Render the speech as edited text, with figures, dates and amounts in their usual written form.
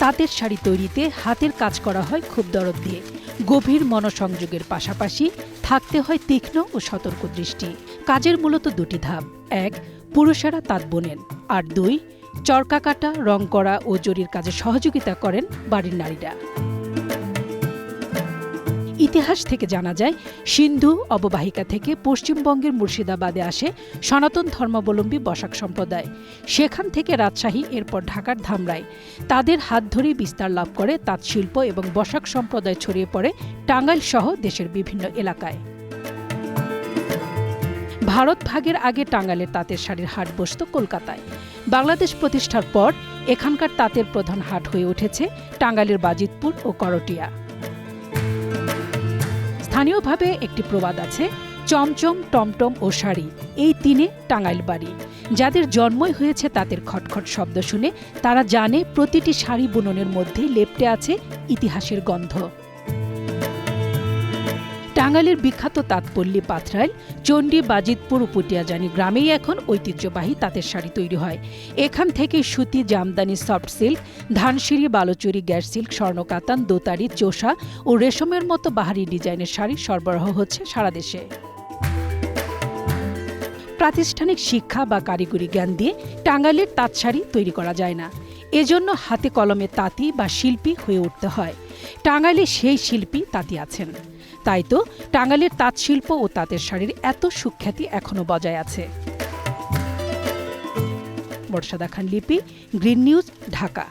তাঁতের শাড়ি তৈরিতে হাতের কাজ করা হয় খুব দরদ দিয়ে। গভীর মনোসংযোগের পাশাপাশি থাকতে হয় তীক্ষ্ণ ও সতর্ক দৃষ্টি। কাজের মূলত দুটি ধাপ: ১. পুরুষেরা তাঁত বোনেন, আর ২. চরকা কাটা, রং করা ও জরির কাজে সহযোগিতা করেন বাড়ির নারীরা। ইতিহাস থেকে জানা যায়, সিন্ধু অববাহিকা থেকে পশ্চিমবঙ্গের মুর্শিদাবাদে আসে সনাতন ধর্মাবলম্বী বসাক সম্প্রদায়। সেখান থেকে রাজশাহী, এরপর ঢাকার ধামরাই। তাদের হাত ধরেই বিস্তার লাভ করে তাঁত শিল্প এবং বসাক সম্প্রদায় ছড়িয়ে পড়ে টাঙ্গাইল সহ দেশের বিভিন্ন এলাকায়। ভারত ভাগের আগে টাঙ্গাইলের তাঁতের শাড়ির হাট বসত কলকাতায়। বাংলাদেশ প্রতিষ্ঠার পর এখানকার তাঁতের প্রধান হাট হয়ে উঠেছে টাঙ্গাইলের বাজিতপুর ও করটিয়া। স্থানীয়ভাবে একটি প্রবাদ আছে, চমচম, টমটম ও শাড়ি, এই তিনে টাঙ্গাইল বাড়ি। যাদের জন্মই হয়েছে তাঁতের খটখট শব্দ শুনে, তারা জানে প্রতিটি শাড়ি বুননের মধ্যেই লেপ্টে আছে ইতিহাসের গন্ধ। টাঙ্গাইলের বিখ্যাত তাঁতপল্লী পাথরাইল, চণ্ডী, বাজিতপুর ও পুটিয়াজানি গ্রামেই এখন ঐতিহ্যবাহী তাঁতের শাড়ি তৈরি হয়। এখান থেকে সুতি, জামদানি, সফট সিল্ক, ধানসিঁড়ি, বালুচুরি, গ্যাস সিল্ক, স্বর্ণকাতান, দোতারি, চোষা ও রেশমের মতো বাহারি ডিজাইনের শাড়ি সরবরাহ হচ্ছে সারা দেশে। প্রাতিষ্ঠানিক শিক্ষা বা কারিগরি জ্ঞান দিয়ে টাঙ্গাইলের তাঁত শাড়ি তৈরি করা যায় না। এজন্য হাতে কলমে তাঁতি বা শিল্পী হয়ে উঠতে হয়। টাঙ্গাইলে সেই শিল্পী তাঁতি আছেন। তাই তো টাঙ্গাইলের তাঁত শিল্প ও তাঁতের শাড়ির এত সুখ্যাতি এখনো বজায় আছে। বর্ষাদা খান লিপি, গ্রিন নিউজ, ঢাকা।